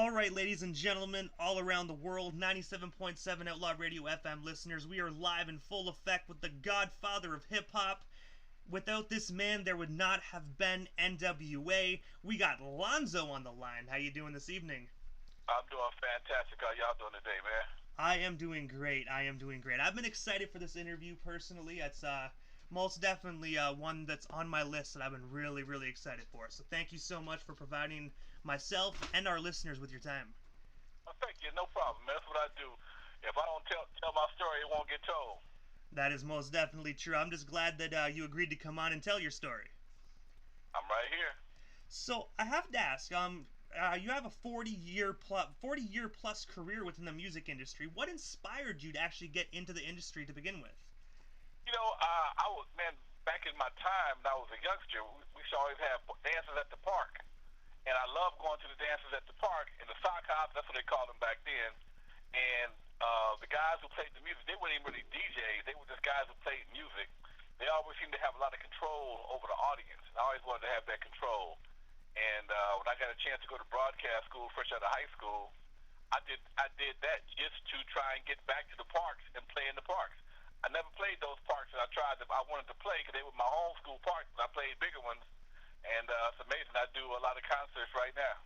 Alright, ladies and gentlemen, all around the world, 97.7 Outlaw Radio FM listeners, we are live in full effect with the Godfather of hip hop. Without this man, there would not have been N.W.A. We got Lonzo on the line. How you doing this evening? I'm doing fantastic. How y'all doing today, man? I am doing great. I've been excited for this interview personally. It's most definitely one that's on my list that I've been really, really excited for. So thank you so much for providing myself and our listeners with your time. Oh, thank you. No problem, man. That's what I do. If I don't tell my story, it won't get told. That is most definitely true. I'm just glad that you agreed to come on and tell your story. I'm right here. So I have to ask, you have a 40-year plus career within the music industry. What inspired you to actually get into the industry to begin with? Back in my time when I was a youngster, we used to always have dances at the park. And I loved going to the dances at the park. And the sock hops, that's what they called them back then. And the guys who played the music, they weren't even really DJs. They were just guys who played music. They always seemed to have a lot of control over the audience. I always wanted to have that control. And when I got a chance to go to broadcast school fresh out of high school, I did that just to try and get back to the parks and play in the parks. I never played those parks that I wanted to play because they were my home school parks, but I played bigger ones. And it's amazing. I do a lot of concerts right now.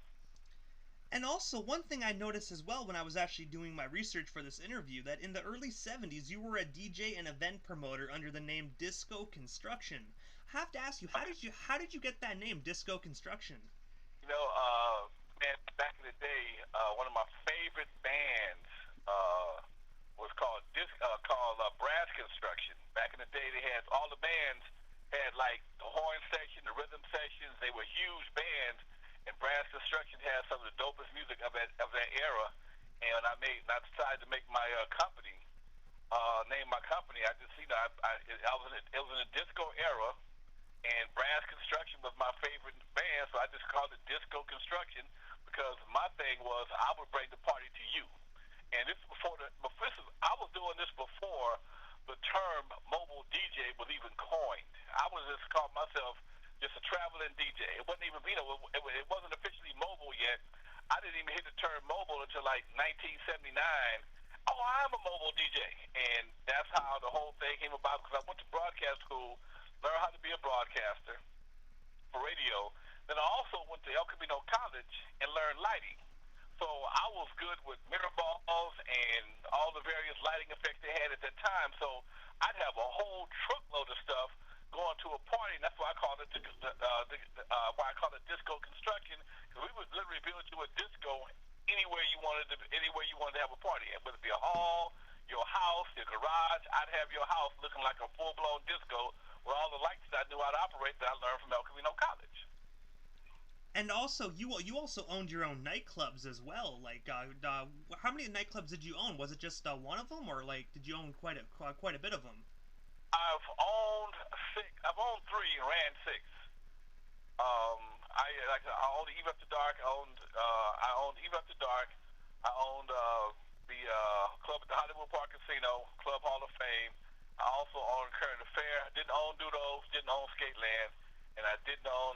And also, one thing I noticed as well when I was actually doing my research for this interview, that in the early 70s you were a DJ and event promoter under the name Disco Construction. I have to ask you, how did you get that name, Disco Construction? Man, back in the day, one of my favorite bands was called Brass Construction. Back in the day, they had all the bands had like the horn section, the rhythm sections. They were huge bands, and Brass Construction had some of the dopest music of that era. And I decided to make my company, name my company. I just it was in the disco era, and Brass Construction was my favorite band, so I just called it Disco Construction because my thing was I would bring the party to you. And this is I was doing this before the term mobile DJ was even coined. I was just called myself just a traveling DJ. It wasn't even, it wasn't officially mobile yet. I didn't even hit the term mobile until like 1979. Oh, I'm a mobile DJ. And that's how the whole thing came about because I went to broadcast school, learned how to be a broadcaster for radio. Then I also went to El Camino College and learned lighting. So I was good with mirror balls and all the various lighting effects they had at that time. So I'd have a whole truckload of stuff going to a party, and that's why I call it disco construction, because we would literally build you a disco anywhere you wanted to have a party, and whether it be a hall, your house, your garage. I'd have your house looking like a full-blown disco with all the lights that I knew how to operate that I learned from El Camino College. And also, you also owned your own nightclubs as well. Like, how many nightclubs did you own? Was it just one of them, or like did you own quite a bit of them? I've owned 6. I've owned 3 and ran 6. I owned Eve After Dark. I owned Eve After Dark. I owned the club at the Hollywood Park Casino, Club Hall of Fame. I also owned Current Affair. Didn't own Dudos. Didn't own Skateland. And I didn't own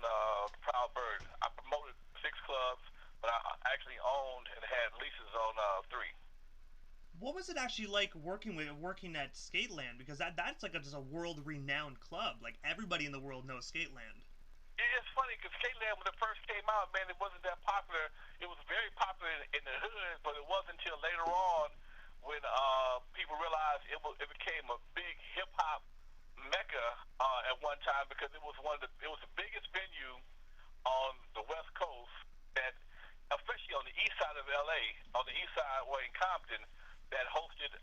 Proud Bird. I promoted 6 clubs, but I actually owned and had leases on 3. What was it actually like working at Skateland? Because that's like just a world-renowned club. Like everybody in the world knows Skateland. It's funny because Skateland, when it first came out, man, it wasn't that popular. It was very popular in the hood, but it wasn't until later on when people realized it became a big hip hop mecca at one time because it was the biggest venue on the West Coast that, especially on the east side of LA, on the east side way in Compton, that hosted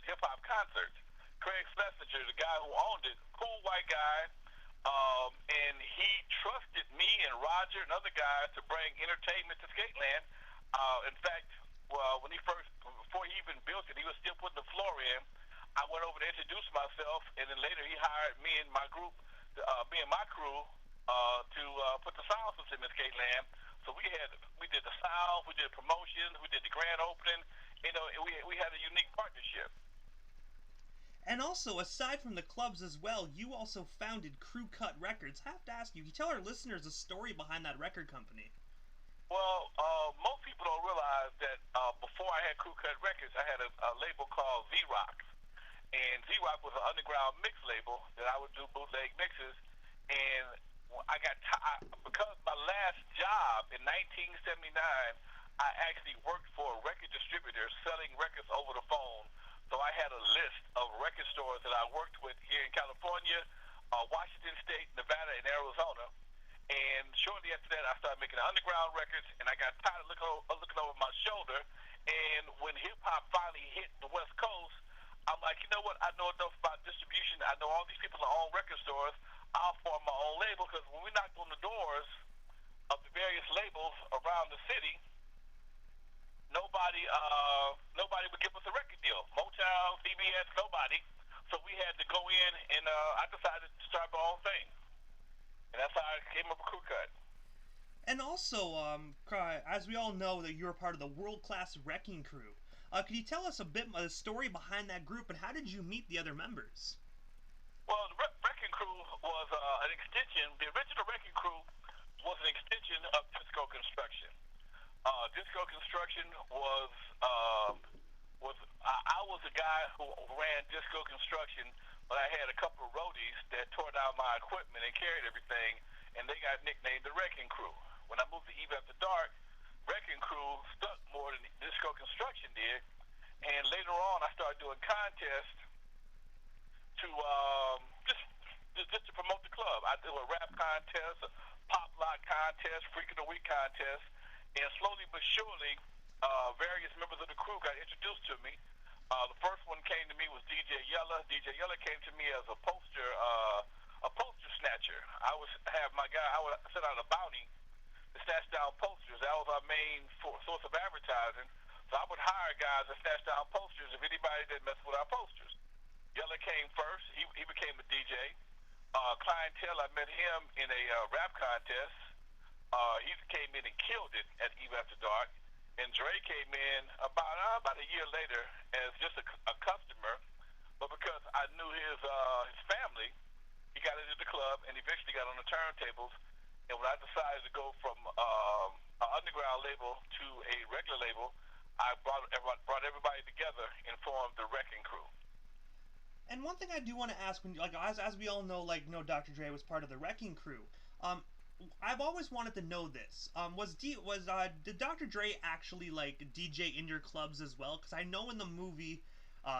hip hop concerts. Craig Schlesinger, the guy who owned it, cool white guy, and he trusted me and Roger and other guys to bring entertainment to Skateland. In fact, before he even built it, he was still putting the floor in. I went over to introduce myself, and then later he hired me and my crew, to put the sound system in Skateland. So we did the sound, we did promotions, we did the grand opening. We had a unique partnership. And also, aside from the clubs as well, you also founded Crew Cut Records. I have to ask you, can you tell our listeners the story behind that record company? Well, most people before I had Crew Cut Records, I had a label called Z-Rock. And Z-Rock was an underground mix label that I would do bootleg mixes. And because my last job in 1979, I actually worked for a record distributor selling records over the phone. So I had a list of record stores that I worked with here in California, Washington State, Nevada, and Arizona. And shortly after that, I started making underground records, and I got tired of looking over my shoulder. And when hip-hop finally hit the West Coast, I'm like, you know what? I know enough about distribution. I know all these people that own record stores. I'll form my own label, because when we knocked on the doors of the various labels around the city, nobody would give us a record deal. Motown, CBS, nobody. So we had to go in, and I decided to start my own thing. And that's how I came up with Crew Cut. And also, as we all know, that you're part of the world-class Wrecking Crew. Could you tell us a bit of the story behind that group, and how did you meet the other members? Well, the Wrecking Crew was an extension. The original Wrecking Crew was an extension of Disco Construction. Disco Construction I was the guy who ran Disco Construction, but I had a couple of roadies that tore down my equipment and carried everything, and they got nicknamed the Wrecking Crew. When I moved to Eve After Dark, Wrecking Crew stuck more than Disco Construction did, and later on I started doing contests to just to promote the club. I do a rap contest, a pop lock contest, Freak of the Week contest, and slowly but surely, various members of the crew got introduced to me. The first one came to me was DJ Yella. DJ Yella came to me as a poster snatcher. I would set out a bounty to snatch down posters. That was our main source of advertising. So I would hire guys to snatch down posters if anybody didn't mess with our posters. Yella came first. He became a DJ. Clientele, I met him in a rap contest. He came in and killed it at Eve After Dark. And Dre came in about a year later as just a customer, but because I knew his family, he got into the club and eventually got on the turntables. And when I decided to go from an underground label to a regular label, I brought everybody together and formed the Wrecking Crew. And one thing I do want to ask, as we all know, Dr. Dre was part of the Wrecking Crew. I've always wanted to know this. Did Dr. Dre actually DJ in your clubs as well? Because I know in the movie,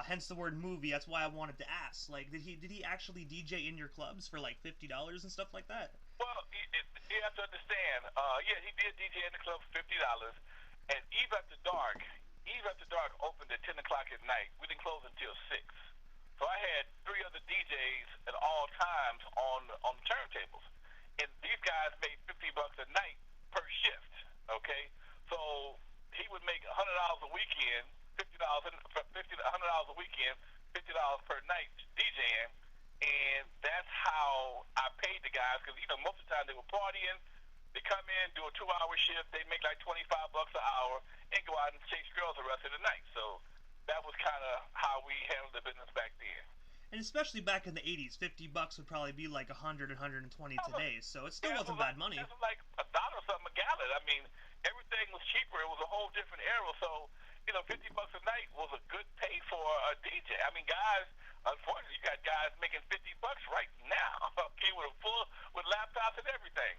hence the word movie. That's why I wanted to ask. Did he actually DJ in your clubs for $50 and stuff like that? Well, you have to understand. Yeah, he did DJ in the club for $50. And Eve After Dark opened at 10 o'clock at night. We didn't close until 6. So I had 3 other DJs at all times on the turntables. And these guys made $50 a night per shift, okay? So he would make $100 a weekend, $100 a weekend, $50 per night DJing, and that's how I paid the guys, because most of the time they were partying. They come in, do a 2-hour shift, they make $25 an hour, and go out and chase girls the rest of the night. So that was kind of how we handled the business back then. And especially back in the 80s, $50 would probably be like 100, 120 today, so it still wasn't bad money. It was like $1 something a gallon. I mean, everything was cheaper. It was a whole different era. So, $50 a night was a good pay for a DJ. I mean, guys, unfortunately, you got guys making $50 right now, okay, with laptops and everything.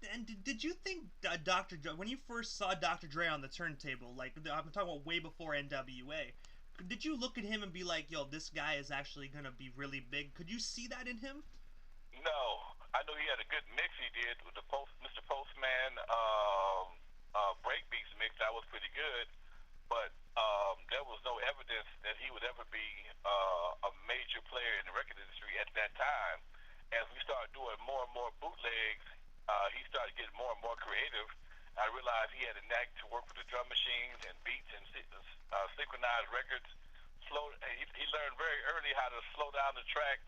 And did you think Dr. Dre, when you first saw Dr. Dre on the turntable, I'm talking about way before N.W.A., did you look at him and be like, yo, this guy is actually going to be really big? Could you see that in him? No. I knew he had a good mix he did with the Mr. Postman breakbeats mix. That was pretty good. But there was no evidence that he would ever be a major player in the record industry at that time. As we started doing more and more bootlegs, he started getting more and more creative. I realized he had a knack to work with the drum machines and beats and synchronized records. He learned very early how to slow down the track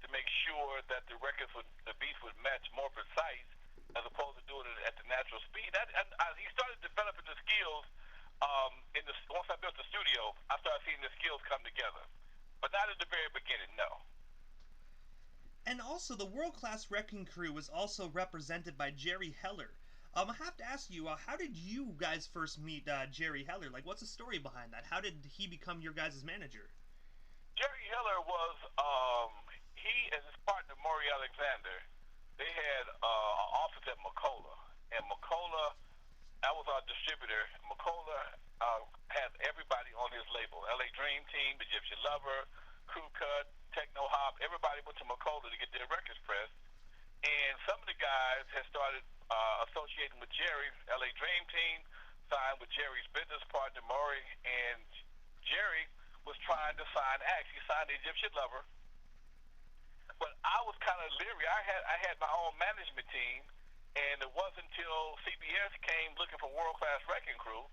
to make sure that the beats would match more precise, as opposed to doing it at the natural speed. He started developing the skills. Once I built the studio, I started seeing the skills come together, but not at the very beginning. No. And also, the world-class Wrecking Crew was also represented by Jerry Heller. I have to ask you, how did you guys first meet Jerry Heller? Like, what's the story behind that? How did he become your guys' manager? Jerry Heller was he and his partner Maury Alexander. They had an office at Macola, and Macola, that was our distributor. Macola had everybody on his label: L.A. Dream Team, Egyptian Lover, Crew Cut, Techno Hop. Everybody went to Macola to get their records pressed. And some of the guys had started associating with Jerry. L.A. Dream Team signed with Jerry's business partner Maury, and Jerry was trying to sign acts. He signed the Egyptian Lover, but I was kind of leery. I had my own management team, and it wasn't until CBS came looking for world class wrecking crew,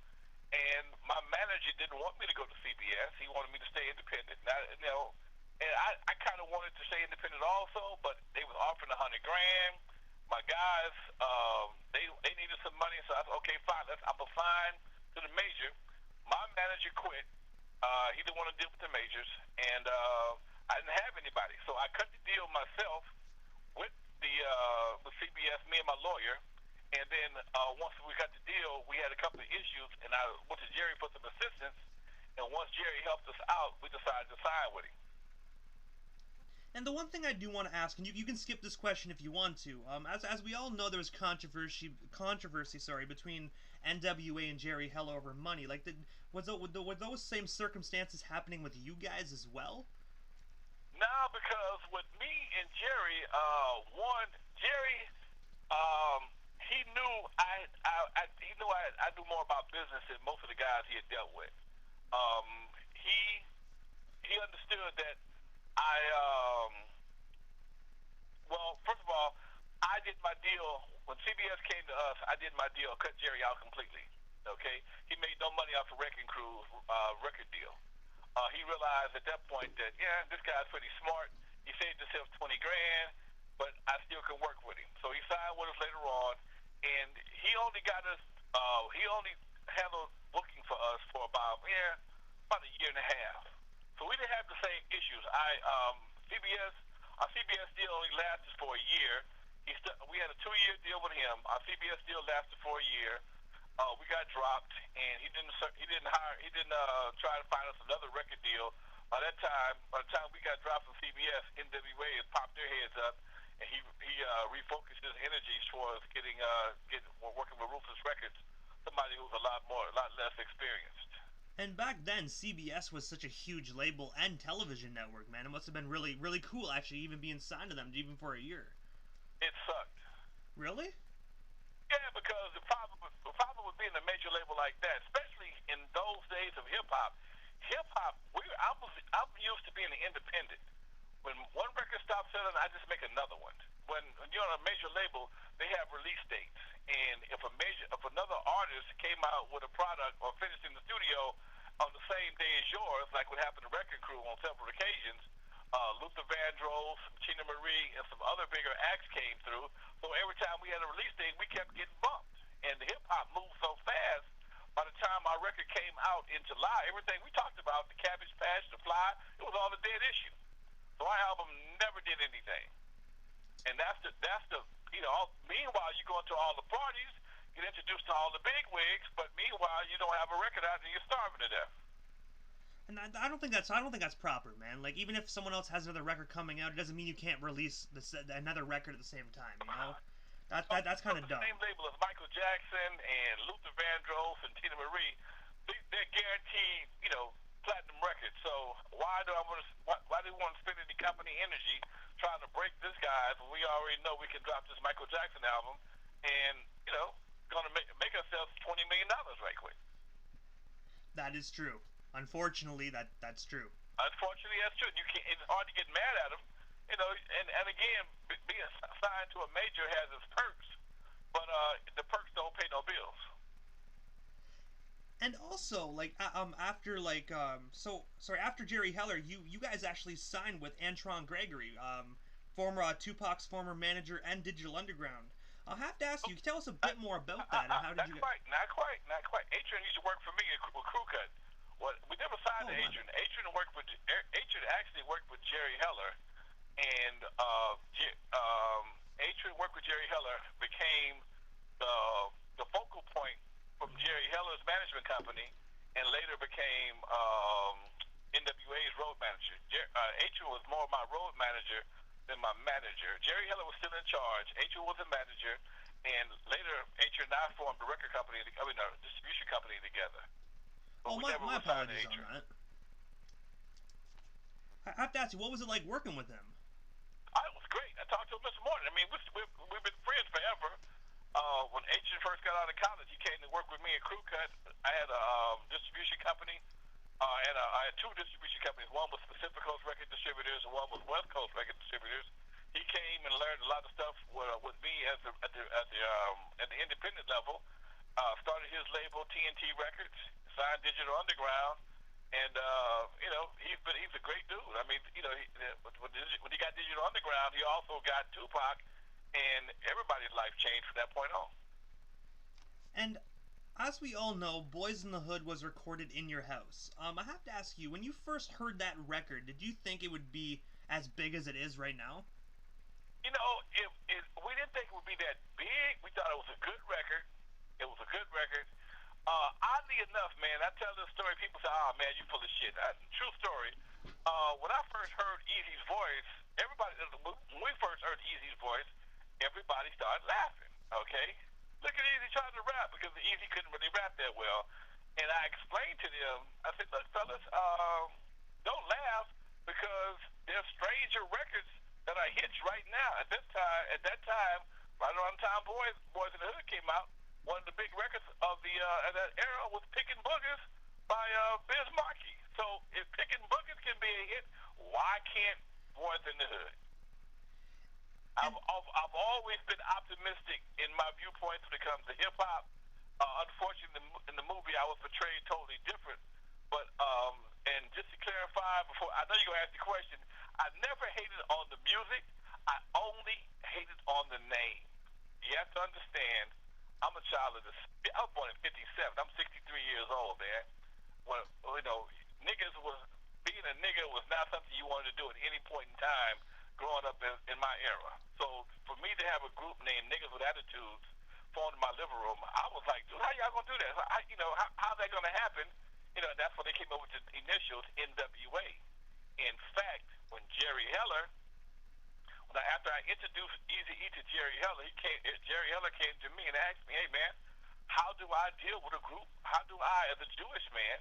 and my manager didn't want me to go to CBS. He wanted me to stay independent. Now, and I kind of wanted to stay independent also, but they was offering $100,000. My guys, they needed some money, so I said, okay, fine. I'm assigned to the major. My manager quit. He didn't want to deal with the majors, and I didn't have anybody, so I cut the deal myself with the with CBS, me and my lawyer. And then once we got the deal, we had a couple of issues, and I went to Jerry for some assistance. And once Jerry helped us out, we decided to sign with him. And the one thing I do want to ask, and you can skip this question if you want to, as we all know, there was controversy, between N.W.A. and Jerry Heller over money. Like, were those same circumstances happening with you guys as well? No, because with me and Jerry, Jerry, he knew I knew more about business than most of the guys he had dealt with. He understood that well, first of all, I did my deal when CBS came to us. I did my deal, cut Jerry out completely. Okay, he made no money off the Wrecking Crew record deal. He realized at that point that this guy's pretty smart. He saved himself $20,000, but I still can work with him. So he signed with us later on, and he only got us. He only handled booking for us for about a year and a half. So we didn't have the same issues. Our CBS deal only lasted for a year. We had a 2-year deal with him. Our CBS deal lasted for a year. We got dropped, and he didn't try to find us another record deal. By the time we got dropped from CBS, N.W.A. had popped their heads up, and he refocused his energies towards working with Ruthless Records, somebody who's a lot less experienced. And back then, CBS was such a huge label and television network, man. It must have been really, really cool, actually, even being signed to them, even for a year. It sucked. Really? Yeah, because the problem with being a major label like that, especially in those days of hip-hop, I'm used to being an independent. When one record stops selling, I just make another one. When you're on a major label, they have release dates, and if another artist came out with a product or finished in the studio on the same day as yours, like what happened to Wrecking Crew on several occasions, Luther Vandross, Chena Marie, and some other bigger acts came through. So every time we had a release date, we kept getting bumped, and the hip hop moved so fast. By the time our record came out in July, everything we talked about, the Cabbage Patch, the Fly, it was all a dead issue. So our album never did anything. And that's the meanwhile, you go into all the parties, get introduced to all the big wigs, but meanwhile, you don't have a record out and you're starving to death. And I don't think that's proper, man. Like, even if someone else has another record coming out, it doesn't mean you can't release another record at the same time, you know? That's kind of dumb. The same label as Michael Jackson and Luther Vandross and Chena Marie, they're guaranteed, platinum records. So why do we want to spend any company energy trying to break this guy when we already know we can drop this Michael Jackson album and gonna make ourselves $20 million right quick? That is true. Unfortunately, that's true. Unfortunately, that's true. It's hard to get mad at them, and again, being signed to a major has its perks, but the perks don't pay no bills. And also, after Jerry Heller, you guys actually signed with Antron Gregory, former Tupac's former manager and Digital Underground. I'll have to ask you, tell us a bit more about that, and how did you? Not quite. Adrian used to work for me with Crew Cut. We never signed to Adrian. Adrian actually worked with Jerry Heller, and Adrian worked with Jerry Heller, became the became N.W.A.'s road manager. Adrian was more my road manager than my manager. Jerry Heller was still in charge. Adrian was a manager, and later Adrian and I formed a record company, a distribution company together. But Oh, my apologies on that. I have to ask you, what was it like working with him? It was great. I talked to him this morning. I mean, we've been friends forever. When Adrian first got out of college, he came to work with me at Crew Cut. I had a distribution company. I had two distribution companies. One was Pacific Coast Record Distributors, and one was West Coast Record Distributors. He came and learned a lot of stuff with me at the independent level. Started his label TNT Records, signed Digital Underground, and he's a great dude. I mean, when he got Digital Underground, he also got Tupac, and everybody's life changed from that point on. And as we all know, Boys in the Hood was recorded in your house. I have to ask you, when you first heard that record, did you think it would be as big as it is right now? You know, we didn't think it would be that big. We thought it was a good record. It was a good record. Oddly enough, man, I tell this story, people say, "Oh man, you full of shit." True story. When I first heard Eazy's voice, when we first heard Eazy's voice, everybody started laughing. Okay, look at Eazy trying to rap, because Eazy couldn't really rap that well. And I explained to them, I said, "Look, fellas, don't laugh, because there's stranger records that are hits right now. At that time, right around the time Boys in the Hood came out, one of the big records of that era was Pickin' Boogers by Biz Markie. So if Pickin' Boogers can be a hit, why can't Boys in the Hood?" I've always been optimistic in my viewpoints when it comes to hip hop. Unfortunately, in the movie, I was portrayed totally different. But and just to clarify, before I know you're gonna ask the question, I never hated on the music. I only hated on the name. You have to understand, I'm a child of the. I was born in '57. I'm 63 years old, man. When niggas was being a nigga was not something you wanted to do at any point in time growing up in my era. So for me to have a group named Niggas with Attitudes formed in my living room, I was like, dude, how y'all gonna do that? How's that gonna happen? That's when they came up with the initials N.W.A. In fact, when after I introduced Eazy-E to Jerry Heller, Jerry Heller came to me and asked me, "Hey man, how do I deal with a group? How do I, as a Jewish man,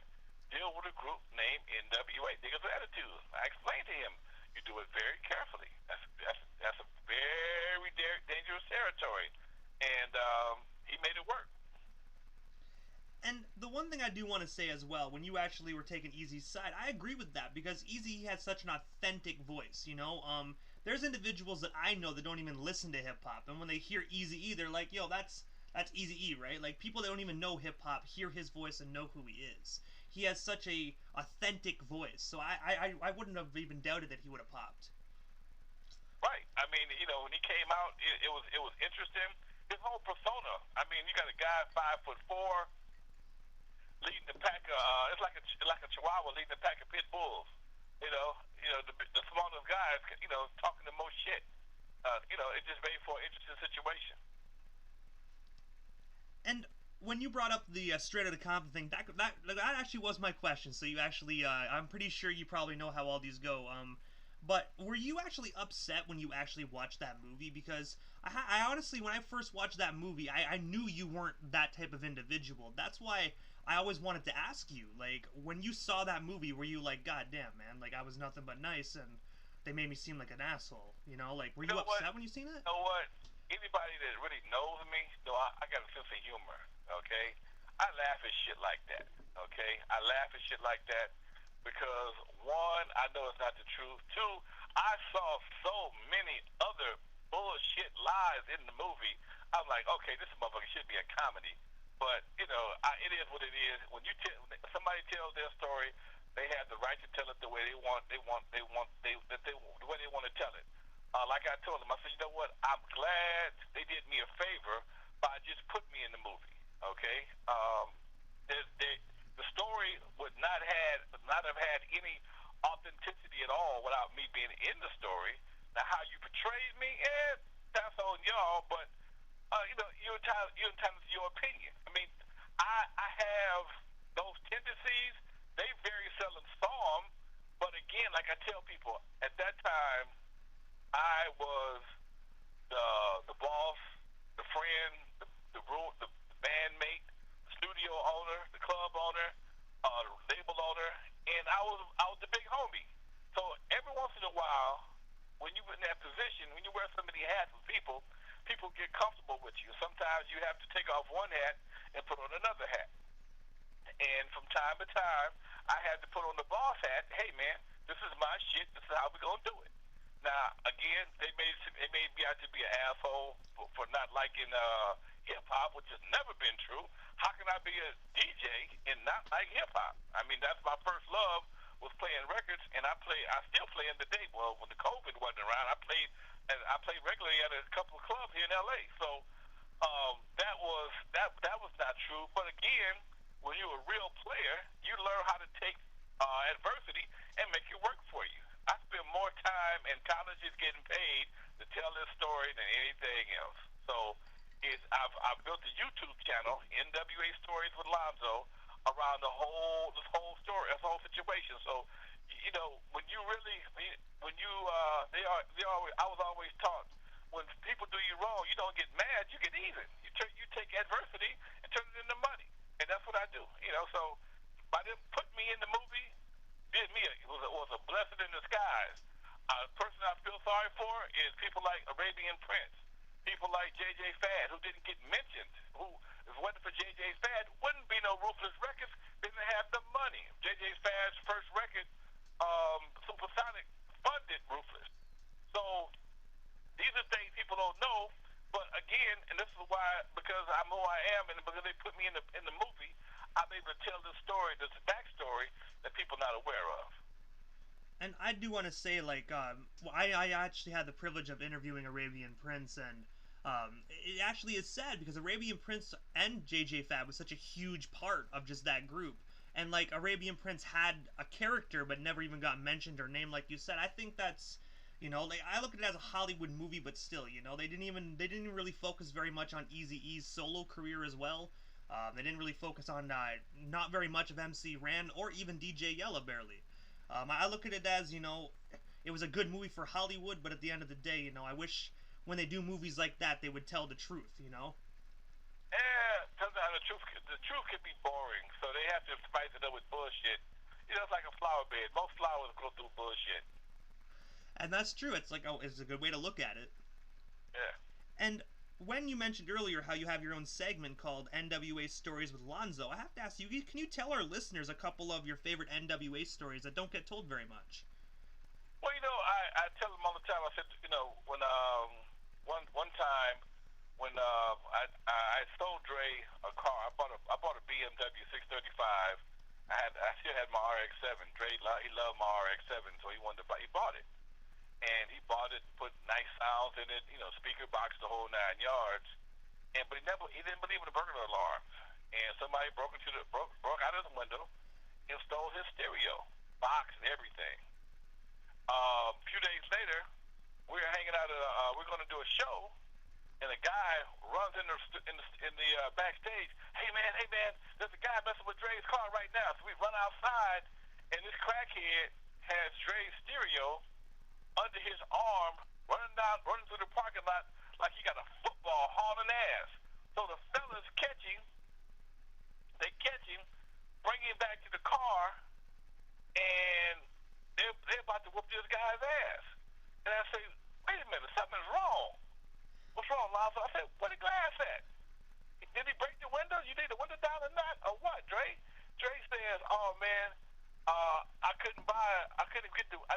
deal with a group named N.W.A. Niggas with Attitudes?" I explained to him, "You do it very carefully. That's a very dangerous territory," and he made it work. And the one thing I do want to say as well, when you actually were taking Eazy's side, I agree with that, because Eazy has such an authentic voice. There's individuals that I know that don't even listen to hip hop, and when they hear Eazy-E, they're like, "Yo, that's Eazy-E, right?" Like, people that don't even know hip hop hear his voice and know who he is. He has such a authentic voice, so I wouldn't have even doubted that he would have popped. Right. I mean, when he came out, it was interesting. His whole persona. I mean, you got a guy 5'4", leading the pack. It's like a Chihuahua leading the pack of pit bulls. The smallest guys, talking the most shit. It just made for an interesting situation. And when you brought up the Straight Outta Compton thing, that actually was my question. So you actually, I'm pretty sure you probably know how all these go. But were you actually upset when you actually watched that movie? Because I honestly, when I first watched that movie, I knew you weren't that type of individual. That's why I always wanted to ask you, like, when you saw that movie, were you like, "God damn, man, like, I was nothing but nice, and they made me seem like an asshole," Like, were you upset when you seen it? You know what? Anybody that really knows me, I got a sense of humor, okay? I laugh at shit like that, okay? I laugh at shit like that because, one, I know it's not the truth. Two, I saw so many other bullshit lies in the movie. I'm like, okay, this motherfucker should be a comedy. But, it is what it is. When somebody tells their story, they have the right to tell it the way they want, the way they want to tell it. Like I told them, I said, you know what? I'm glad they did me a favor by just putting me in the movie. Okay, the story would not have had any authenticity at all without me being in the story. Now, how you portrayed me, that's on y'all. But you're entitled to your opinion. I mean, I have those tendencies, like I tell people, at that time, I was the boss, the friend, the room, the bandmate, the studio owner, the club owner, label owner, and I was the big homie. So every once in a while, when you're in that position, when you wear so many hats with people, people get comfortable with you. Sometimes you have to take off one hat and put on another hat. And from time to time, I had to put on the boss hat. Hey man, this is my shit. This is how we gonna do it. Now again, they made me out to be an asshole for not liking hip hop, which has never been true. How can I be a DJ and not like hip hop? I mean, that's my first love was playing records, and I still play in the day. Well, when the COVID wasn't around, I played regularly at a couple of clubs here in LA. So that was not true. But again, when you're a real player, you learn how to take adversity and make it work for you. I spend more time in colleges getting paid to tell this story than anything else. So I've built a YouTube channel, N.W.A. Stories with Lonzo, around this whole story, this whole situation. So when you really when you they always I was always taught when people do you wrong, you don't get mad, you get even. You take adversity and turn it into money, and that's what I do. So by them putting me in the movie, did me was a blessing in disguise. The person I feel sorry for is people like Arabian Prince, people like J.J. Fad, who didn't get mentioned. Who, if it wasn't for J.J. Fad, wouldn't be no Ruthless Records. They didn't have the money. J.J. Fad's first record, Supersonic, funded Ruthless. So these are things people don't know. But again, and this is why, because I'm who I am, and because they put me in the movie, I'm able to tell this story, this backstory that people not aware of. And I do want to say, like, I actually had the privilege of interviewing Arabian Prince, and it actually is sad because Arabian Prince and JJ Fad was such a huge part of just that group. And, like, Arabian Prince had a character but never even got mentioned or named, like you said. I think that's, like, I look at it as a Hollywood movie, but still, they didn't really focus very much on Eazy-E's solo career as well. They didn't really focus on not very much of MC Ran or even DJ Yella barely. I look at it as, it was a good movie for Hollywood, but at the end of the day, I wish when they do movies like that, they would tell the truth. Yeah, sometimes the truth can be boring, so they have to spice it up with bullshit. It's like a flower bed. Most flowers grow through bullshit. And that's true. It's like, it's a good way to look at it. Yeah. And when you mentioned earlier how you have your own segment called N.W.A. Stories with Lonzo, I have to ask you, can you tell our listeners a couple of your favorite N.W.A. stories that don't get told very much? Well, I tell them all the time. I said, when one time when I sold Dre a car, I bought a BMW 635. I still had my RX-7. Dre, he loved my RX-7, so he bought it. And he bought it, put nice sounds in it, speaker box, the whole 9 yards. But he didn't believe in the burglar alarm. And somebody broke out of the window and stole his stereo box and everything. A few days later, we were hanging out. We're going to do a show, and a guy runs in the backstage. Hey man, there's a guy messing with Dre's car right now. So we run outside, and this crackhead has Dre's stereo under his arm, running through the parking lot like he got a football hauling ass. So the fellas catch him, bring him back to the car, and they're about to whoop this guy's ass. And I say, wait a minute, something's wrong. What's wrong, Lonzo? I said, where the glass at? Did he break the window? You need the window down or not? Or what, Dre? Dre says, oh man, I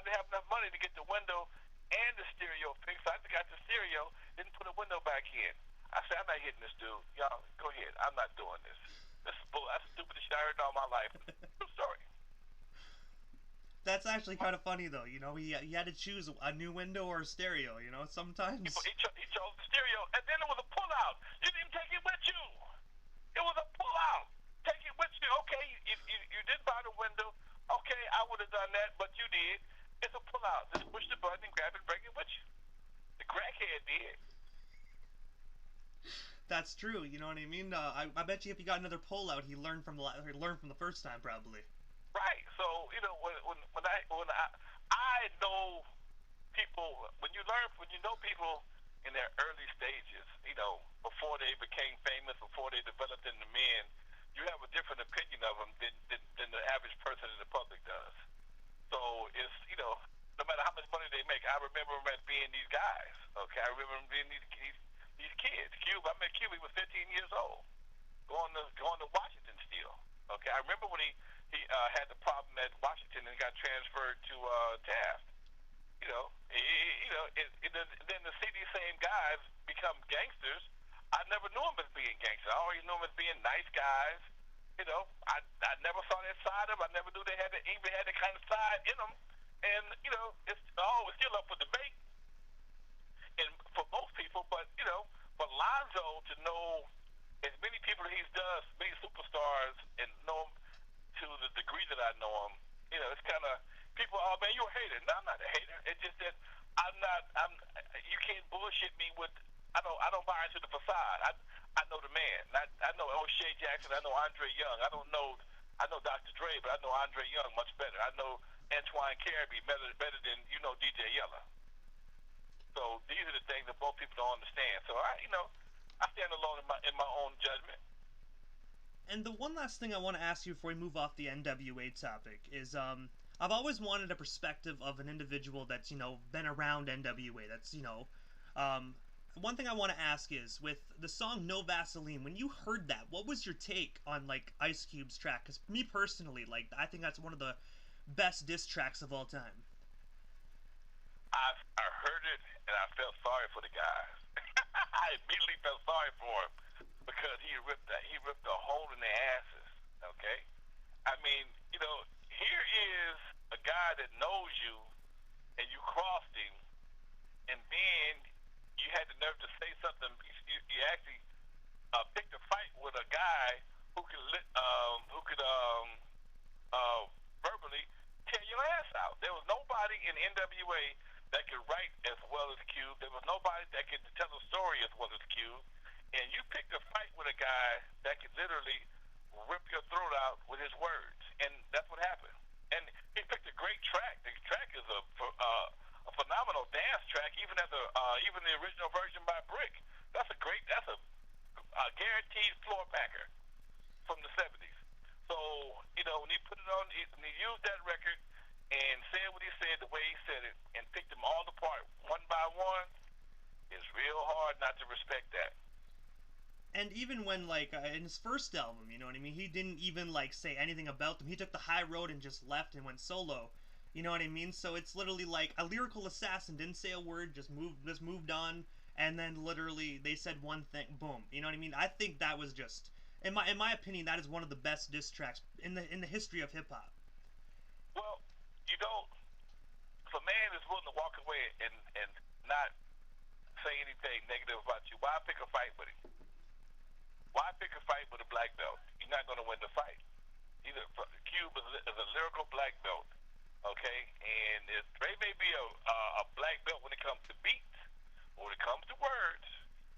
didn't have enough money to get the window and the stereo fixed. So I just got the stereo, didn't put the window back in. I said, I'm not hitting this dude. Y'all, go ahead. I'm not doing this. This is bull. That's the stupidest shit I heard all my life. True story. That's actually kind of funny, though. He had to choose a new window or a stereo. Sometimes He chose the stereo, and then it was a pullout. You didn't even take it with you. It was a pullout. Take it with you. Okay, you did buy the window. Okay, I would have done that, but you did. It's a pullout. Just push the button and grab it and bring it with you. The crackhead did. that's true. You know what I mean? I bet you if he got another pullout, he learned from the first time, probably. Right. So when I I know people when you know people in their early stages, before they became famous, before they developed into men, you have a different opinion of them than the average person in the public does. So it's no matter how much money they make, I remember them as being these guys. Okay, I remember them being these kids. Cube, I met Cube. He was 15 years old, going to Washington still. Okay, I remember when he had the problem at Washington and got transferred to Taft. Then to see these same guys become gangsters, I never knew them as being gangsters. I always knew them as being nice guys. I never saw that side of them. I never knew they even had that kind of side in them. And it's still up for debate and for most people. But for Lonzo to know as many people as he's done, many superstars, and know him to the degree that I know him, it's kind of people. Oh man, you're a hater. No, I'm not a hater. It's just that I'm not. You can't bullshit me with. I don't buy into the facade. I know the man. I know O'Shea Jackson. I know Andre Young. I don't know. I know Dr. Dre, but I know Andre Young much better. I know N.W.A better than DJ Yella. So these are the things that most people don't understand. So I stand alone in my own judgment. And the one last thing I want to ask you before we move off the N.W.A topic is, I've always wanted a perspective of an individual that's, been around N.W.A. That's, one thing I want to ask is, with the song No Vaseline, when you heard that, what was your take on, like, Ice Cube's track? Because me personally, like, I think that's one of the best diss tracks of all time. I heard it and I felt sorry for the guy. I immediately felt sorry for him because he ripped a hole in their asses. Okay, I mean, here is a guy that knows you and you crossed him, and then you had the nerve to say something. You actually picked a fight with a guy who could verbally tear your ass out. There was nobody in N.W.A that could write as well as Cube. There was nobody that could tell a story as well as Cube. And you picked a fight with a guy that could literally rip your throat out with his words. And that's what happened. And he picked a great track. The track is a phenomenal dance track, even the original version by Brick. That's a guaranteed floor packer from the 70s. So, when he put it on, when he used that record and said what he said the way he said it and picked them all apart one by one, it's real hard not to respect that. And even when, like, in his first album, you know what I mean, he didn't even, like, say anything about them. He took the high road and just left and went solo. You know what I mean? So it's literally like a lyrical assassin didn't say a word, just moved on, and then literally they said one thing, boom. You know what I mean? I think that was just, in my opinion, that is one of the best diss tracks in the history of hip hop. Well, if a man is willing to walk away and not say anything negative about you, why pick a fight with him? Why pick a fight with a black belt? You're not going to win the fight. Cube is a lyrical black belt, okay? And Dre may be a black belt when it comes to beats, but when it comes to words,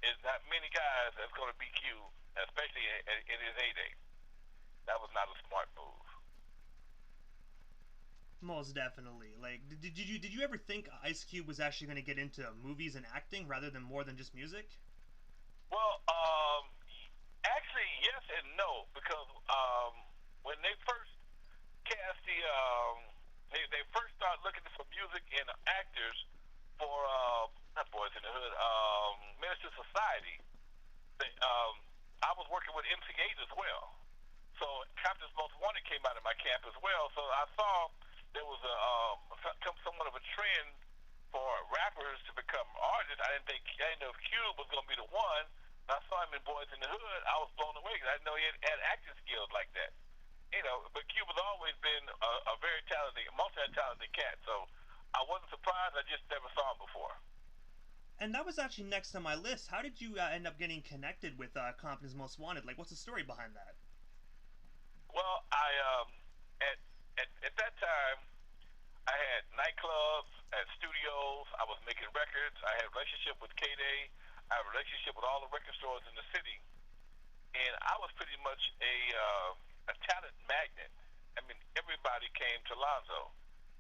there's not many guys that's going to beat Cube, especially in his heyday. That was not a smart move. Most definitely. Like, did you ever think Ice Cube was actually going to get into movies and acting rather than more than just music? Well, actually, yes and no, because when they first cast they first started looking for music and actors for not Boys in the Hood, Minister Society. I was working with MC8 as well, so Compton's Most Wanted came out of my camp as well. So I saw there was somewhat of a trend for rappers to become artists. I didn't know if Cube was going to be the one. I saw him in Boys in the Hood. I was blown away because I didn't know he had acting skills like that. But Cube has always been a very talented, multi-talented cat. So I wasn't surprised. I just never saw him before. And that was actually next on my list. How did you end up getting connected with Compton's Most Wanted? Like, what's the story behind that? Well, at that time, I had nightclubs, I had studios, I was making records, I had a relationship with K-Day, I had a relationship with all the record stores in the city, and I was pretty much a talent magnet. I mean, everybody came to Lonzo.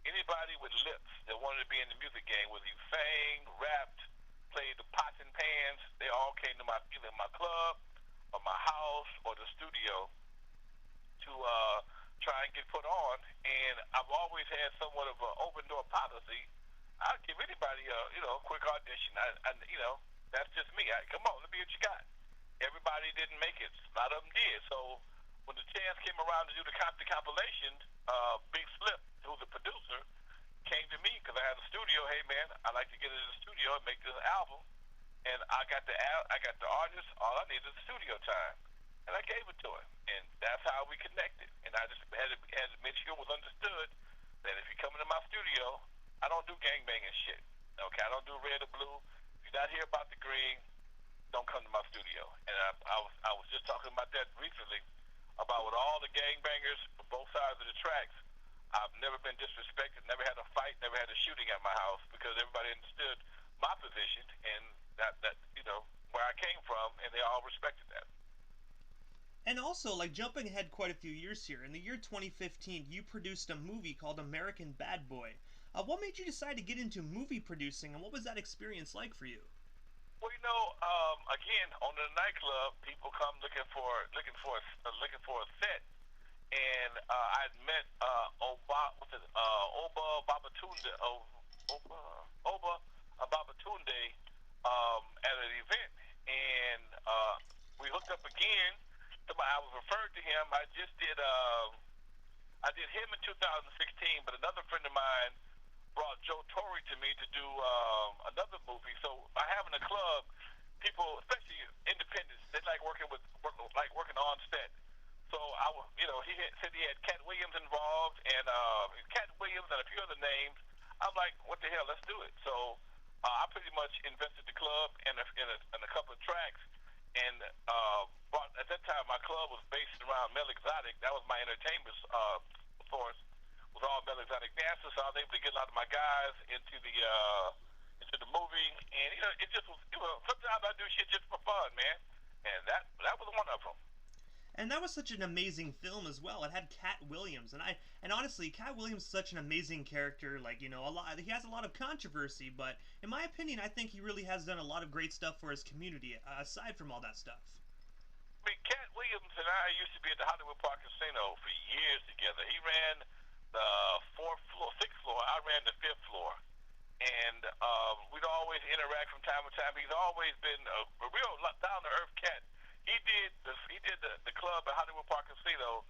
anybody with lips that wanted to be in the music game, whether you sang, rapped, played the pots and pans, they all came to my either my club or my house or the studio to try and get put on. And I've always had somewhat of an open door policy. I'd give anybody a quick audition. That's just me. Come on, let me get what you got. Everybody didn't make it. A lot of them did. So when the chance came around to do the compilation, Big Slip, who's the producer, came to me because I had a studio. Hey man, I'd like to get into the studio and make this album. And I got the artist. All I needed is studio time, and I gave it to him. And that's how we connected. And I just had to make sure it was understood that if you come into my studio, I don't do gangbanging shit. Okay, I don't do red or blue. If you're not here about the green, don't come to my studio. And I was just talking about that recently about with all the gangbangers from both sides of the tracks. I've never been disrespected, never had a fight, never had a shooting at my house because everybody understood my position and that where I came from, and they all respected that. And also, like jumping ahead quite a few years here, in the year 2015, you produced a movie called American Bad Boy. What made you decide to get into movie producing, and what was that experience like for you? Well, again, on the nightclub, people come looking for a set, and I'd met Oba Babatunde, Oba Babatunde, at an event, and we hooked up again. I was referred to him. I did him in 2016, but another friend of mine brought Joe Torre to me to do another movie. So by having a club, people, especially independents, they like working on set. So said he had Cat Williams involved, and Cat Williams and a few other names. I'm like, what the hell? Let's do it. So I pretty much invested the club in a couple of tracks, and at that time my club was based around Mel Exotic. That was my entertainment source. Was all Mel Exotic dancers, so I was able to get a lot of my guys into the movie, and it just was. Sometimes I do shit just for fun, man, and that was one of them. And that was such an amazing film as well. It had Cat Williams, and honestly, Cat Williams is such an amazing character. Like a lot, he has a lot of controversy, but in my opinion, I think he really has done a lot of great stuff for his community. Aside from all that stuff. I mean, Cat Williams and I used to be at the Hollywood Park Casino for years together. He ran the sixth floor. I ran the fifth floor, and we'd always interact from time to time. He's always been a real down to earth cat. He did the club at Hollywood Park Casino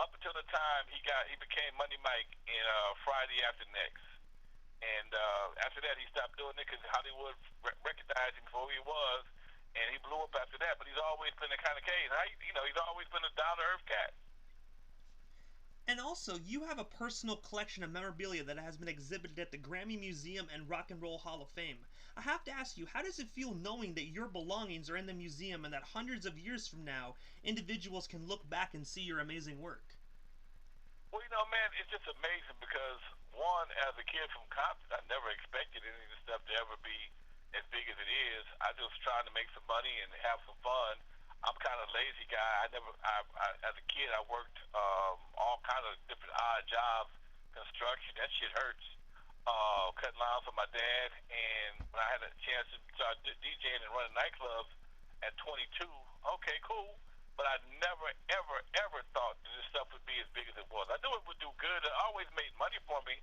up until the time he became Money Mike in Friday After Next. And after that, he stopped doing it because Hollywood recognized him for who he was, and he blew up after that. But he's always been the kind of case. He's always been a down to earth cat. And also, you have a personal collection of memorabilia that has been exhibited at the Grammy Museum and Rock and Roll Hall of Fame. I have to ask you, how does it feel knowing that your belongings are in the museum and that hundreds of years from now, individuals can look back and see your amazing work? Well, man, it's just amazing because one, as a kid from Compton, I never expected any of this stuff to ever be as big as it is. I just trying to make some money and have some fun. I'm kind of a lazy guy. As a kid, I worked all kind of different odd jobs, construction. That shit hurts. Cutting lines for my dad, and when I had a chance to start DJing and running nightclubs at 22, okay, cool. But I never, ever, ever thought that this stuff would be as big as it was. I knew it would do good. It always made money for me,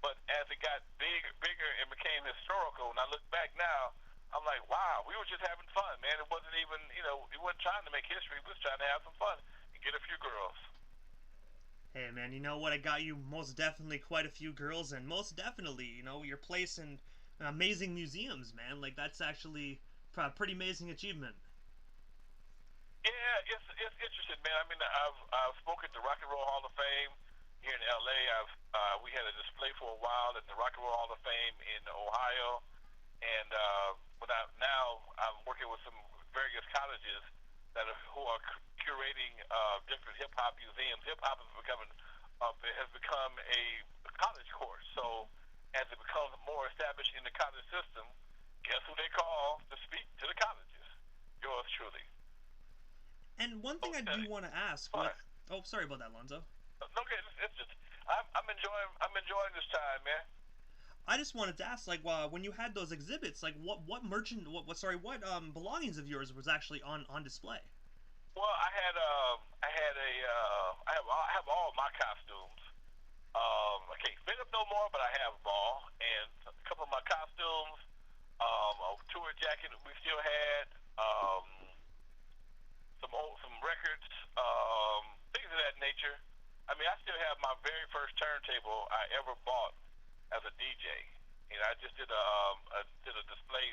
but as it got bigger, and became historical, and I look back now, I'm like, wow, we were just having fun, man. It wasn't even, we weren't trying to make history. We was trying to have some fun and get a few girls. Hey man, you know what? I got you most definitely quite a few girls, and most definitely, your place in amazing museums, man. Like that's actually a pretty amazing achievement. Yeah, it's interesting, man. I mean, I've spoken to Rock and Roll Hall of Fame here in L.A. We had a display for a while at the Rock and Roll Hall of Fame in Ohio, and now I'm working with some various colleges who are curating different hip hop museums. Hip hop has become a college course. So as it becomes more established in the college system, guess who they call to speak to the colleges? Yours truly. And one thing I do want to ask with... Fine. Oh, sorry about that, Lonzo. No, okay, it's just I'm I'm enjoying this time, man. I just wanted to ask, like, when you had those exhibits, like, what merchant, what belongings of yours was actually on display? Well, I have all my costumes. I can't fit them no more, but I have them all, and a couple of my costumes, a tour jacket we still had, some records, things of that nature. I mean, I still have my very first turntable I ever bought as a DJ. I just did a display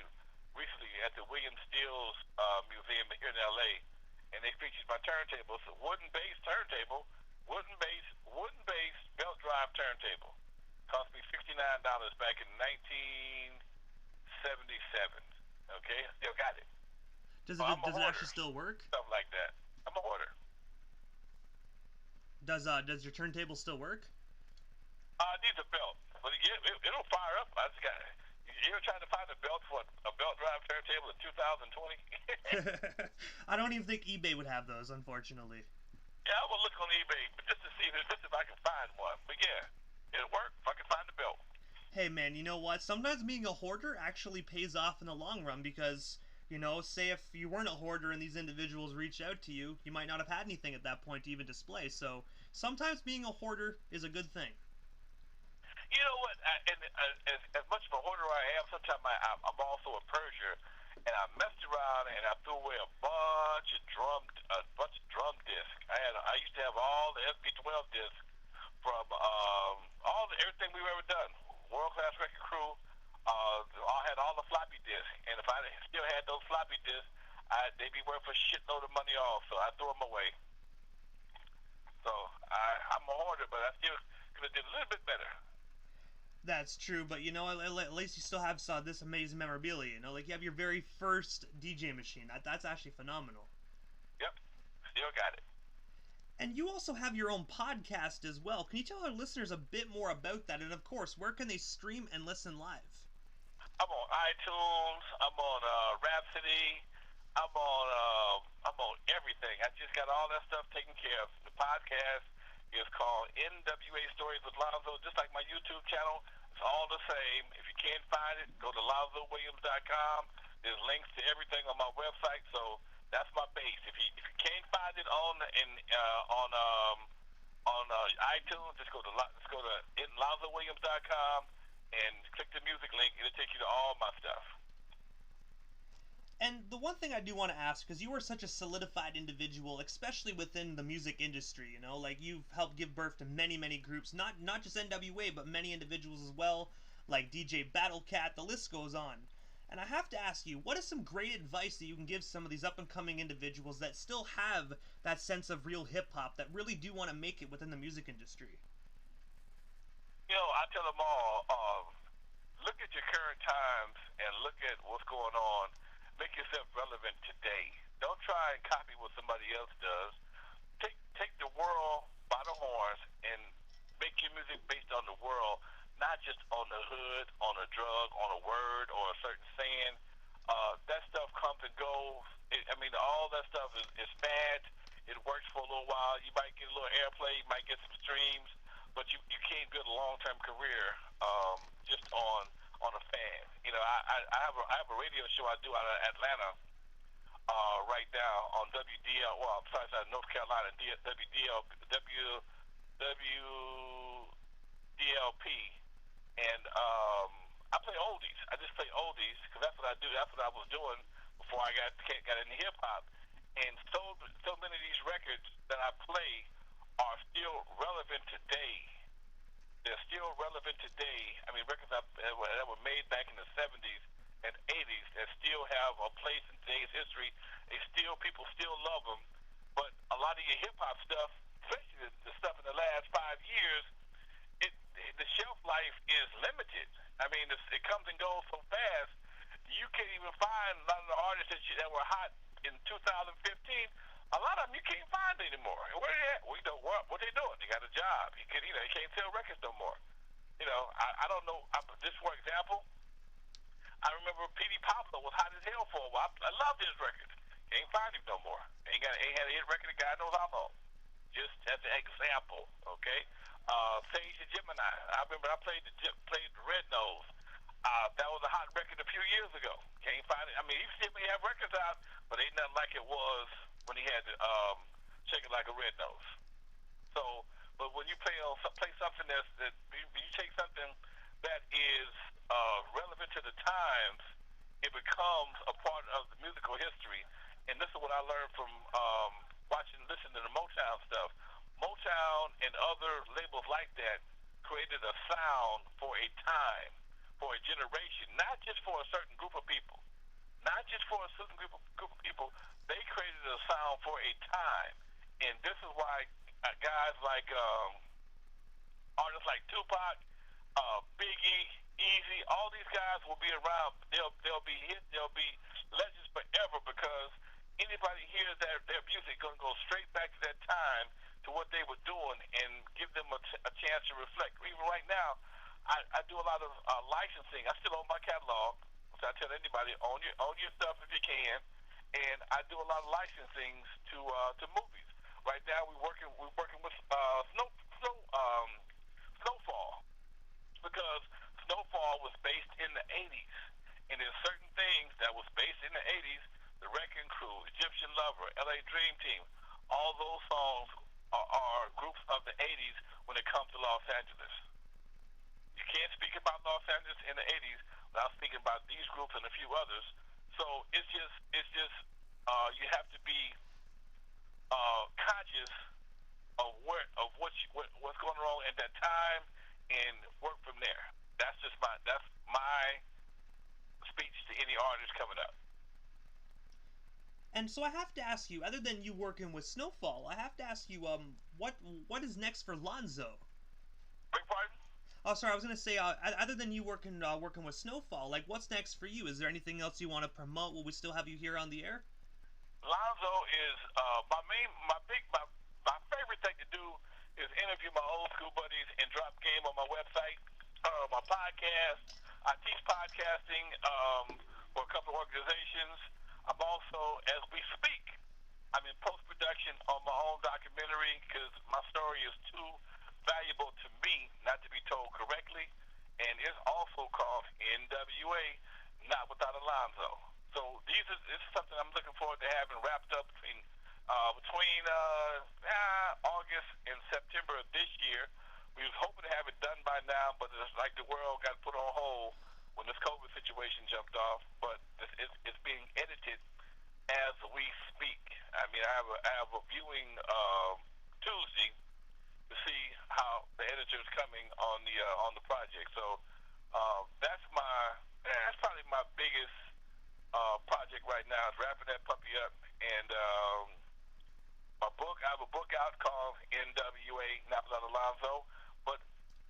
recently at the William Steele's Museum here in L.A. and they featured my turntable. It's a wooden based turntable, wooden based belt drive turntable. Cost me $69 back in 1977. Okay, I still got it. Does So I'm it a does it hoarder, actually still work? stuff like that. I'm a hoarder. Does your turntable still work? It needs a belt, but it'll fire up. I just got. You're trying to find a belt for a belt drive turntable in 2020? I don't even think eBay would have those, unfortunately. Yeah, I will look on eBay just to see if I can find one. But yeah, it'll work if I can find the belt. Hey man, you know what? Sometimes being a hoarder actually pays off in the long run because, say if you weren't a hoarder and these individuals reached out to you, you might not have had anything at that point to even display. So sometimes being a hoarder is a good thing. You know what? As much of a hoarder I am, sometimes I'm also a purger, and I messed around and I threw away a bunch of drum discs. I used to have all the SP12 discs from everything we've ever done. World Class Record Crew. I had all the floppy disks, and if I still had those floppy disks, they'd be worth a shitload of money off. So I threw them away. So I'm a hoarder, but I still could have did a little bit better. That's true, but at least you still have this amazing memorabilia. Like you have your very first DJ machine. That's actually phenomenal. Yep, still got it. And you also have your own podcast as well. Can you tell our listeners a bit more about that? And of course, where can they stream and listen live? I'm on iTunes. I'm on Rhapsody. I'm on everything. I just got all that stuff taken care of. The podcast is called N.W.A. Stories with Lonzo, just like my YouTube channel. It's all the same. If you can't find it, go to LonzoWilliams.com. There's links to everything on my website, so that's my base. If you can't find it on iTunes, just go to LonzoWilliams.com and click the music link. It'll take you to all my stuff. And the one thing I do want to ask, because you are such a solidified individual, especially within the music industry, like you've helped give birth to many, many groups, not just N.W.A, but many individuals as well, like DJ Battlecat, the list goes on. And I have to ask you, what is some great advice that you can give some of these up-and-coming individuals that still have that sense of real hip-hop, that really do want to make it within the music industry? I tell them all, look at your current times and look at what's going on. Make yourself relevant today. Don't try and copy what somebody else does. Take the world by the horns and make your music based on the world, not just on the hood, on a drug, on a word, or a certain saying. That stuff comes and goes. All that stuff is bad. It works for a little while. You might get a little airplay, you might get some streams, but you can't build a long-term career just on a fan. I have a radio show I do out of Atlanta right now on WDL. Well, I'm sorry, North Carolina, WDLP, and I play oldies. I just play oldies because that's what I do. That's what I was doing before I got into hip hop. And so many of these records that I play are still relevant today. They're still relevant today. Records that were made back in the 70s and 80s that still have a place in today's history. People still love them. But a lot of your hip hop stuff, especially the stuff in the last 5 years, the shelf life is limited. It comes and goes so fast. You can't even find a lot of the artists that were hot in 2015. A lot of them you can't find anymore. And where they at? What they doing? They got a job. They can't sell records no more. I don't know. Just for example, I remember P.D. Pablo was hot as hell for a while. I loved his records. Can't find him no more. Ain't had a hit record. The guy knows how long. Just as an example, okay? Sage and Gemini. I remember I played the Red Nose. That was a hot record a few years ago. Can't find it. I mean, he still may have records out, but ain't nothing like it was when he had Shake It Like a Red Nose. So, but when you play something that you take something that is relevant to the times, it becomes a part of the musical history. And this is what I learned from listening to the Motown stuff. Motown and other labels like that created a sound for a time, for a generation, not just for a certain group of people, not just for a certain group of people. They created a sound for a time, and this is why guys like artists like Tupac, Biggie, Easy, all these guys will be around. They'll be hit. They'll be legends forever because anybody hears their music gonna go straight back to that time to what they were doing and give them a chance to reflect. Even right now, I do a lot of licensing. I still own my catalog, which I tell anybody own your stuff if you can. And I do a lot of licensing to movies. Right now, we're working with Snowfall because Snowfall was based in the 80s, and there's certain things that was based in the 80s. The Wrecking Crew, Egyptian Lover, L.A. Dream Team, all those songs are groups of the 80s when it comes to Los Angeles. You can't speak about Los Angeles in the 80s without speaking about these groups and a few others. So it's just you have to be conscious of what's going on at that time and work from there. That's my speech to any artist coming up. And so I have to ask you, other than you working with Snowfall, I have to ask you, what is next for Lonzo? Big pardon? Oh, sorry, I was gonna say, other than you working with Snowfall, like, what's next for you? Is there anything else you want to promote? Will we still have you here on the air? Lonzo is my favorite thing to do is interview my old school buddies and drop game on my website, my podcast. I teach podcasting for a couple of organizations. I'm also, as we speak, I'm in post production on my own documentary because my story is too valuable to me not to be told correctly, and it's also called N.W.A. Not Without Alonzo. So this is something I'm looking forward to having wrapped up between August and September of this year. We was hoping to have it done by now, but it's like the world got put on hold when this COVID situation jumped off. But it's being edited as we speak. I mean, I have a viewing Tuesday to see how the editor is coming on the project. So that's probably my biggest project right now is wrapping that puppy up. And I have a book out called N.W.A. Not Without Alonzo. But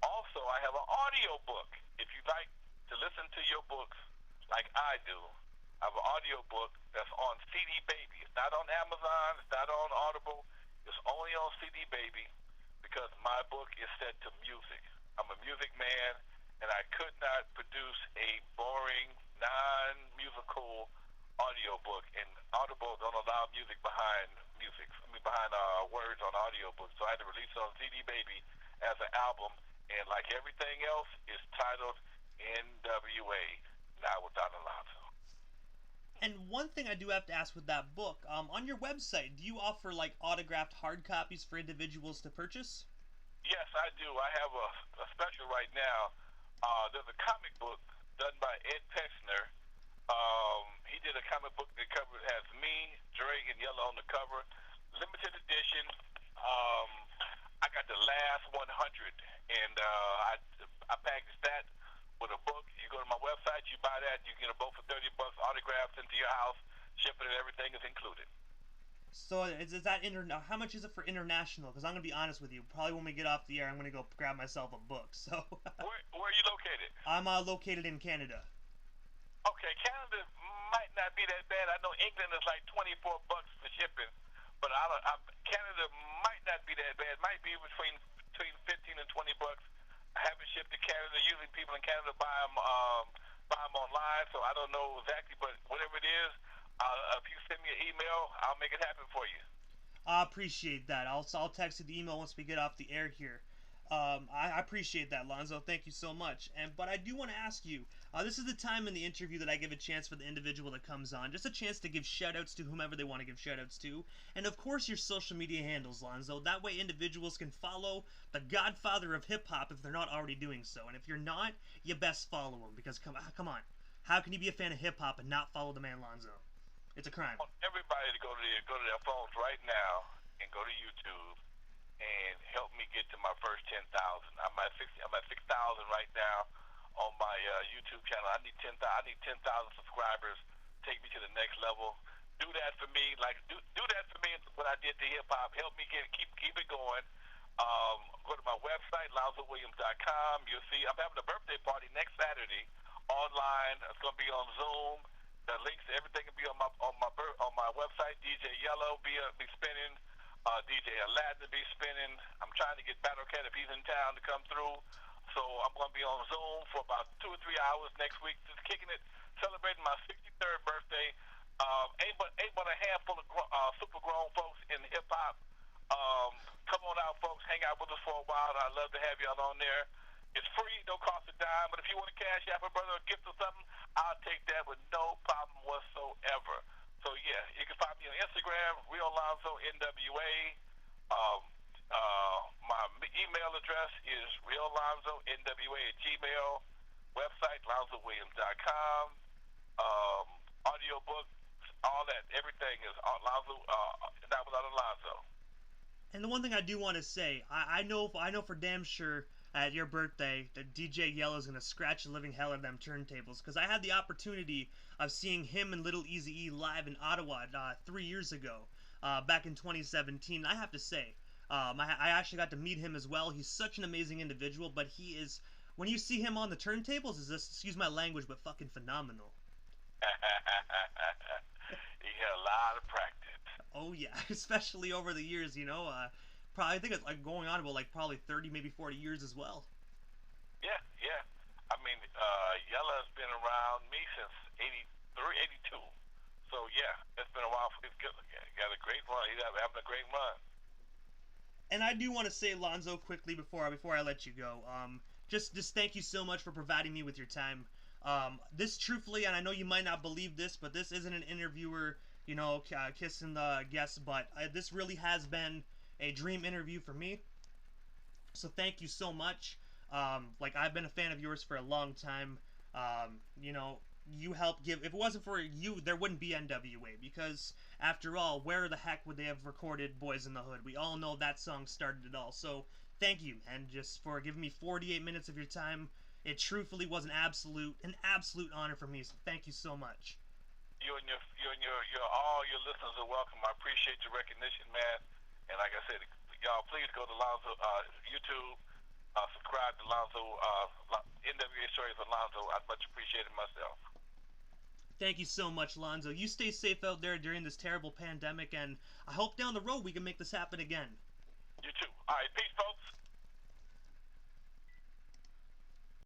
also I have an audio book. If you like to listen to your books like I do, I have an audio book that's on CD Baby. It's not on Amazon. It's not on Audible. It's only on CD Baby because my book is set to music. I'm a music man, and I could not produce a boring, non-musical audiobook, and Audible don't allow music behind words on audiobooks. So I had to release it on CD Baby as an album, and like everything else, is titled N.W.A. Not Without Alonzo. And one thing I do have to ask with that book, on your website, do you offer like autographed hard copies for individuals to purchase? Yes, I do. I have a special right now. There's a comic book done by Ed Pexner. He did a comic book that has me, Dre, and Yellow on the cover. Limited edition. I got the last 100, and I packaged that with a book. You go to my website, you buy that, you get a book for $30, autographs into your house, shipping and everything is included. So is that how much is it for international? Because I'm gonna be honest with you. Probably when we get off the air, I'm gonna go grab myself a book. So where are you located? I'm located in Canada. Okay, Canada might not be that bad. I know England is like $24 for shipping, but Canada might not be that bad. It might be between 15 and $20. I haven't shipped to Canada. Usually people in Canada buy them online, so I don't know exactly, but whatever it is, if you send me an email, I'll make it happen for you. I appreciate that. I'll text you the email once we get off the air here. I appreciate that, Lonzo. Thank you so much. But I do want to ask you. This is the time in the interview that I give a chance for the individual that comes on, just a chance to give shout-outs to whomever they want to give shout-outs to, and of course your social media handles, Lonzo. That way individuals can follow the Godfather of hip hop if they're not already doing so, and if you're not, you best follow him because come on, how can you be a fan of hip hop and not follow the man Lonzo? It's a crime. I want everybody to go to their phones right now and go to YouTube and help me get to my first 10,000. I'm at 6,000 right now on my YouTube channel. I need 10,000. I need 10,000 subscribers. Take me to the next level. Do that for me. Like do that for me. What I did to hip hop. Help me keep it going. Go to my website LonzoWilliams.com. You'll see I'm having a birthday party next Saturday online. It's going to be on Zoom. The links to everything will be on my website. DJ Yellow be spinning. DJ Aladdin be spinning. I'm trying to get Battle Cat if he's in town to come through. So I'm going to be on Zoom for about 2 or 3 hours next week, just kicking it, celebrating my 63rd birthday. Ain't but a handful of super grown folks in hip hop. Come on out, folks. Hang out with us for a while. I'd love to have y'all on there. It's free, don't cost a dime. But if you want to cash out a brother a gift or something, I'll take that with no problem whatsoever. So yeah, you can find me on Instagram, Real Lonzo N.W.A. My email address is reallonzonwa@gmail. Website LonzoWilliams.com. Audiobook, all that, everything is Lonzo. Not without Lonzo. And the one thing I do want to say, I know for damn sure at your birthday that DJ Yellow's gonna scratch the living hell out of them turntables, because I had the opportunity of seeing him and Little Eazy-E live in Ottawa 3 years ago, back in 2017. I have to say, I actually got to meet him as well. He's such an amazing individual, but he is, when you see him on the turntables, is this, excuse my language, but fucking phenomenal. He had a lot of practice. Oh yeah, especially over the years, you know. Probably, I think it's like going on about like probably 30, maybe 40 years as well. Yeah. I mean, Yella's been around me since 83, 82. So yeah, it's been a while. He's got a great run. He's having a great run. And I do want to say, Lonzo, quickly before I let you go, just thank you so much for providing me with your time. This truthfully, and I know you might not believe this, but this isn't an interviewer, you know, kissing the guests, but this really has been a dream interview for me. So thank you so much. Like, I've been a fan of yours for a long time. You know, you helped give. If it wasn't for you, there wouldn't be N.W.A. Because after all, where the heck would they have recorded Boys in the Hood? We all know that song started it all. So thank you, and just for giving me 48 minutes of your time. It truthfully was an absolute honor for me. So thank you so much. You and all your listeners are welcome. I appreciate your recognition, man. And like I said, y'all please go to Lonzo YouTube, subscribe to Lonzo N.W.A. Stories of Lonzo. I'd much appreciate it myself. Thank you so much, Lonzo. You stay safe out there during this terrible pandemic, and I hope down the road we can make this happen again. You too. All right, peace, folks.